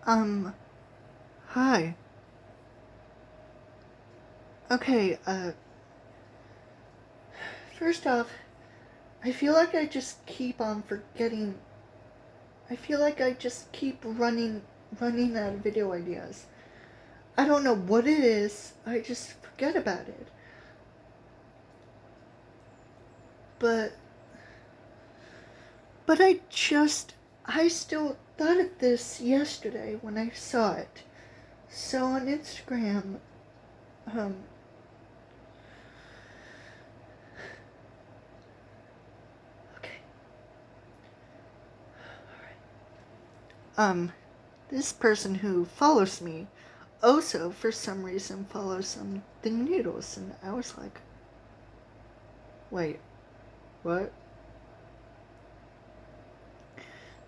Um, Hi. Okay, first off, I feel like I just keep on forgetting. I feel like I just keep running out of video ideas. I don't know what it is, I just forget about it. But, I still thought of this yesterday when I saw it. So on Instagram, um, okay, um, this person who follows me also, for some reason, follows something noodles, and I was like, wait, what?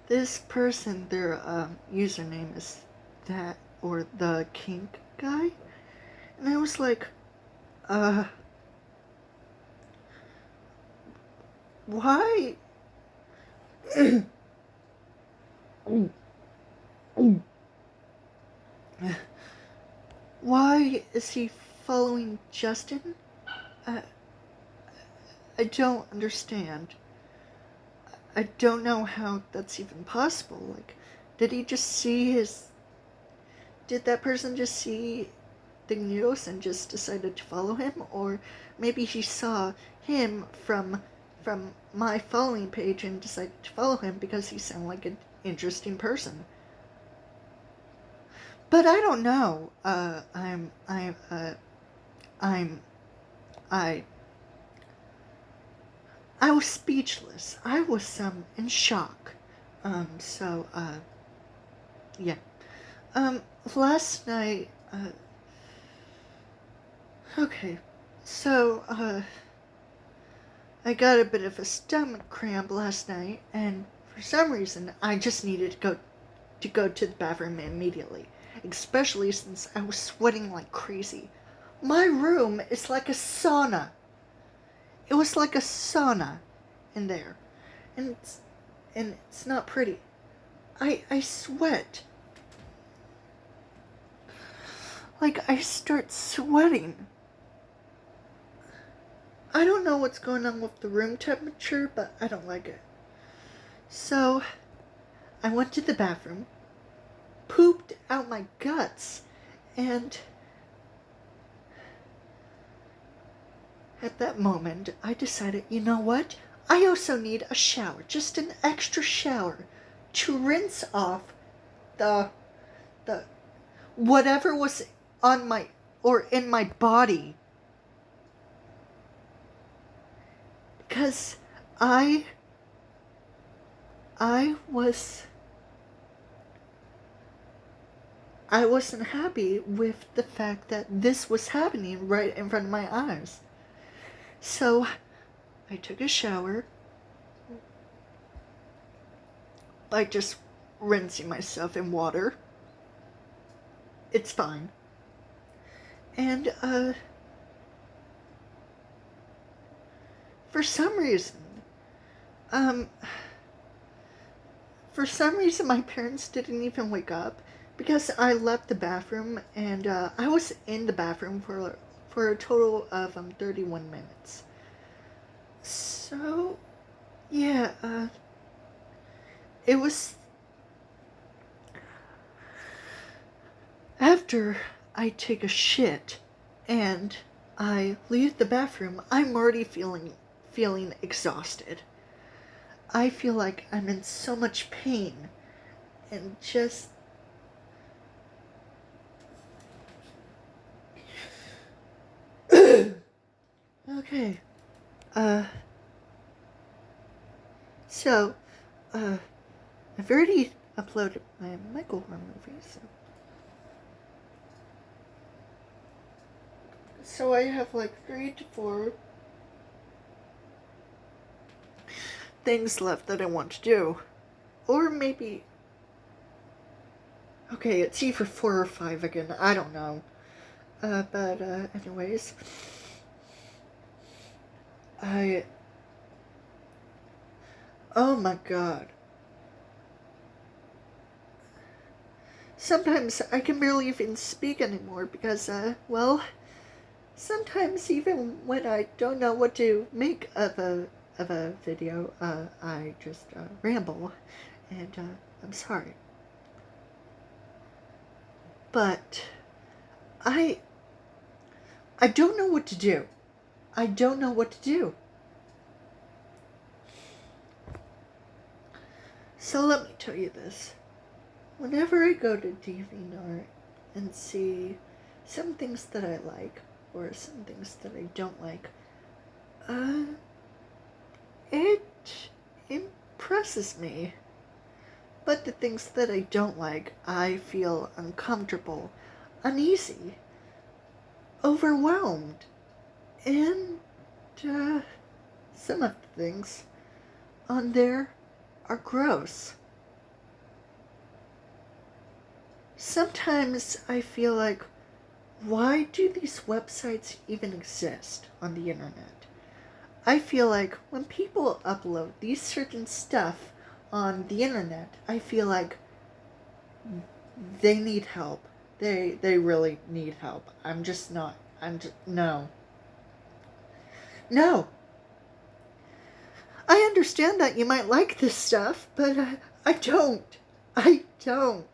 This person, their username is that or the kink guy, and I was like, uh, why? Why is he following Justin? Uh, I don't understand. I don't know how that's even possible. Like, did he just see his. Did that person just see the news and just decided to follow him? Or maybe he saw him from my following page and decided to follow him because he sounded like an interesting person. But I don't know. I'm, I, I was speechless. I was, in shock. So, yeah. Um, Last night, okay. So, I got a bit of a stomach cramp last night, and for some reason, I just needed to go to the bathroom immediately, especially since I was sweating like crazy. My room is like a sauna. It was like a sauna in there, and it's not pretty. I sweat. Like I start sweating. I don't know what's going on with the room temperature, but I don't like it. So I went to the bathroom, pooped out my guts, and at that moment I decided, you know what? I also need a shower, just an extra shower to rinse off the the whatever was on my or in my body because I I was I wasn't happy with the fact that this was happening right in front of my eyes. So I took a shower by just rinsing myself in water. It's fine. And for some reason, um for some reason my parents didn't even wake up because I left the bathroom and I was in the bathroom for a total of 31 minutes. So yeah, it was after I take a shit and I leave the bathroom, I'm already feeling exhausted. I feel like I'm in so much pain and just okay. Uh so I've already uploaded my Michael horror movie, so I have like 3 to 4 things left that I want to do. Or maybe. Okay, it's either 4 or 5 again. I don't know. But, anyways. I. Oh my god. Sometimes I can barely even speak anymore because, well, sometimes even when I don't know what to make of a video, I just ramble, and I'm sorry. But I don't know what to do. I don't know what to do. So let me tell you this. Whenever I go to DeviantArt and see some things that I like or some things that I don't like, it impresses me. But the things that I don't like, I feel uncomfortable, uneasy, overwhelmed, and some of the things on there are gross. Sometimes I feel like, why do these websites even exist on the internet? I feel like when people upload these certain stuff on the internet, I feel like they need help. They really need help. No. No. I understand that you might like this stuff, but I don't. I don't.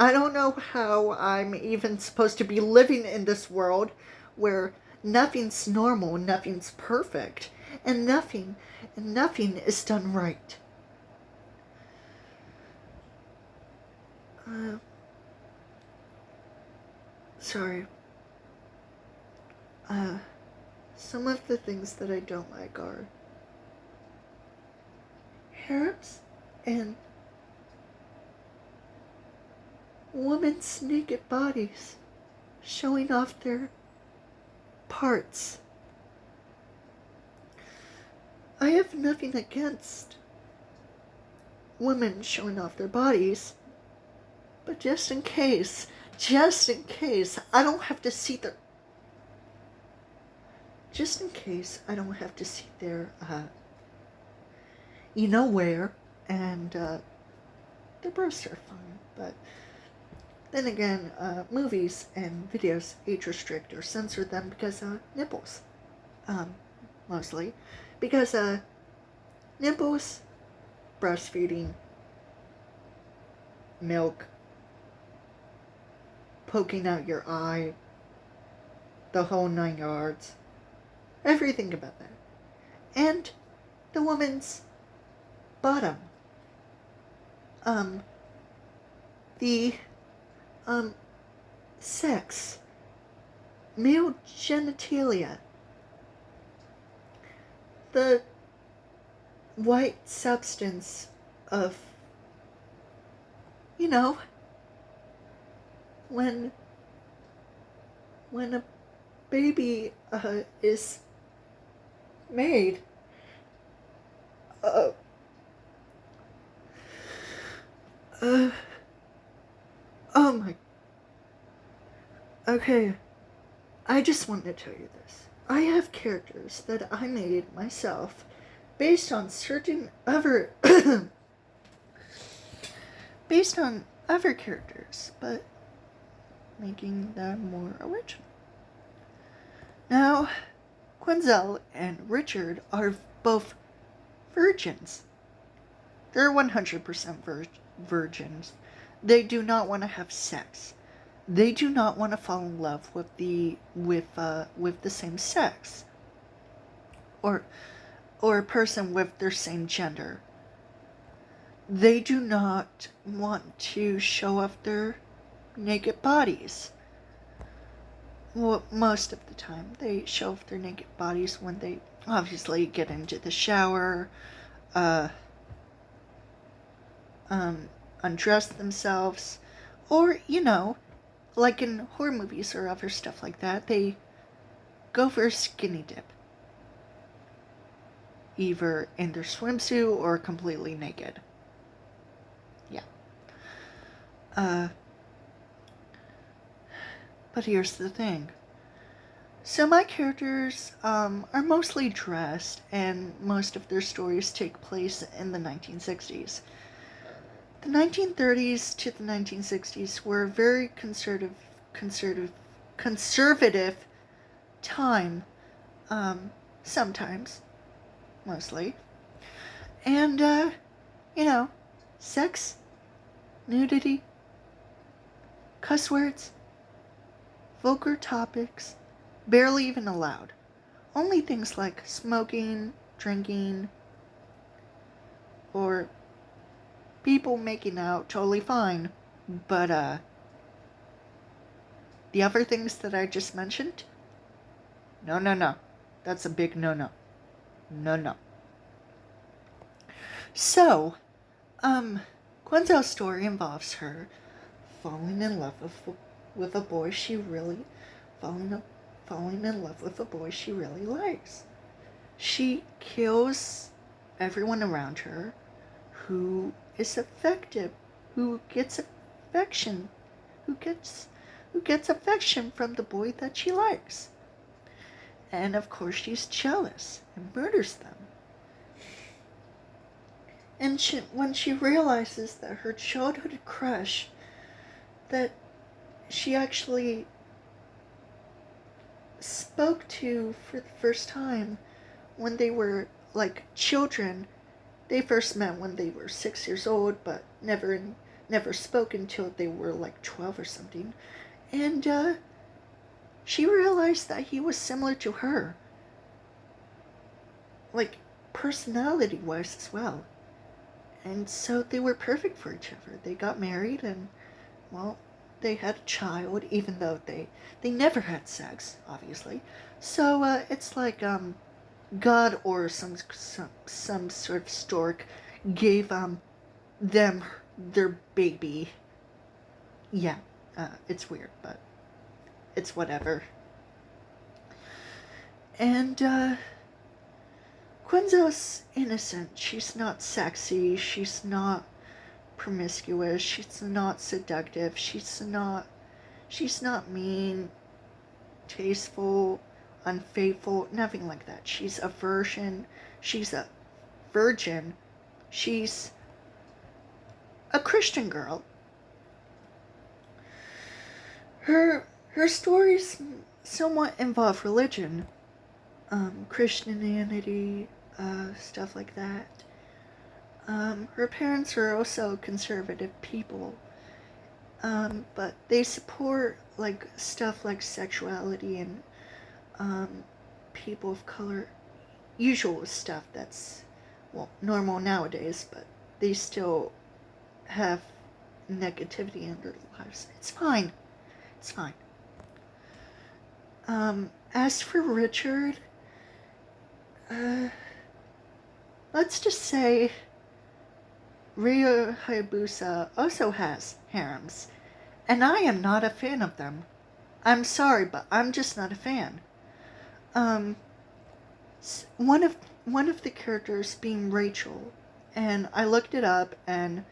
I don't know how I'm even supposed to be living in this world where nothing's normal, nothing's perfect, and nothing is done right. Sorry. Some of the things that I don't like are harems and women's naked bodies showing off their parts. I have nothing against women showing off their bodies, but just in case, I don't have to see their... Just in case I don't have to see their, you know where, and, their breasts are fine, but then again, movies and videos age restrict or censor them because, nipples. Mostly. Because, nipples, breastfeeding, milk, poking out your eye, the whole 9 yards. Everything about that. And the woman's bottom. The, sex. Male genitalia. The white substance of, you know, when a baby, is made. Oh my. Okay, I just wanted to tell you this. I have characters that I made myself based on certain other based on other characters, but making them more original. Now, Quenzel and Richard are both virgins. They're 100% virgins. They do not want to have sex. They do not want to fall in love with the same sex, or a person with their same gender. They do not want to show off their naked bodies. Well, most of the time, they show off their naked bodies when they obviously get into the shower, undress themselves, or, you know, like in horror movies or other stuff like that, they go for a skinny dip. Either in their swimsuit or completely naked. Yeah. But here's the thing. So my characters are mostly dressed, and most of their stories take place in the 1960s. The 1930s to the 1960s were a very conservative time, sometimes, mostly. And, you know, sex, nudity, cuss words, vulgar topics, barely even allowed. Only things like smoking, drinking, or people making out, totally fine. But, the other things that I just mentioned? No, no, no. That's a big no-no. No, no. So, Gwenzel's story involves her falling in love with a boy she really falling in love with a boy she really likes. She kills everyone around her who is affected, who gets affection, who gets affection from the boy that she likes. And of course she's jealous and murders them. And when she realizes that her childhood crush, that she actually spoke to for the first time when they were like children, they first met when they were 6 years old, but never spoke until they were like 12 or something. And she realized that he was similar to her, like personality-wise as well. And so they were perfect for each other. They got married and, well, they had a child, even though they never had sex, obviously. So it's like God or some sort of stork gave them their baby. Yeah, it's weird, but it's whatever. And Gwenzel's innocent. She's not sexy. She's not promiscuous. She's not seductive. She's not mean, tasteful, unfaithful, nothing like that. She's a virgin. She's a virgin. She's a Christian girl. Her stories somewhat involve religion, Christianity, stuff like that. Her parents are also conservative people, but they support like stuff like sexuality and people of color, usual stuff that's, well, normal nowadays, but they still have negativity in their lives. It's fine. It's fine. As for Richard, let's just say Ryu Hayabusa also has harems, and I am not a fan of them. I'm sorry, but I'm just not a fan. One of the characters being Rachel, and I looked it up, and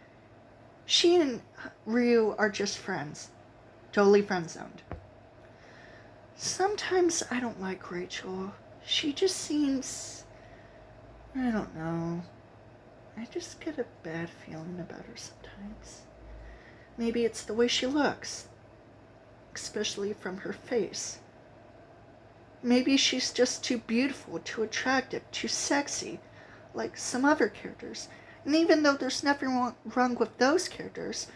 she and Ryu are just friends. Totally friend-zoned. Sometimes I don't like Rachel. She just seems, I don't know. I just get a bad feeling about her sometimes. Maybe it's the way she looks, especially from her face. Maybe she's just too beautiful, too attractive, too sexy, like some other characters. And even though there's nothing wrong with those characters,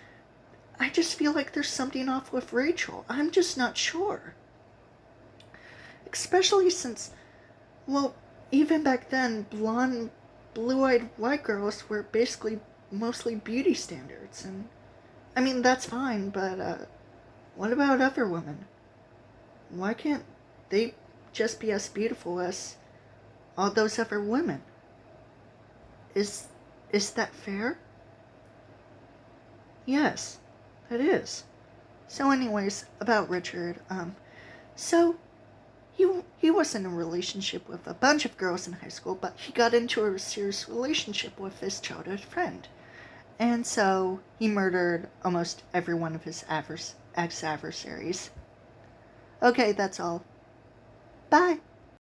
I just feel like there's something off with Rachel. I'm just not sure. Especially since, well, even back then, blonde, blue-eyed white girls were basically mostly beauty standards. And, I mean, that's fine, but, what about other women? Why can't they just be as beautiful as all those other women? Is that fair? Yes, it is. So anyways, about Richard, so he was in a relationship with a bunch of girls in high school, but he got into a serious relationship with his childhood friend. And so he murdered almost every one of his ex-adversaries. Okay, that's all. Bye.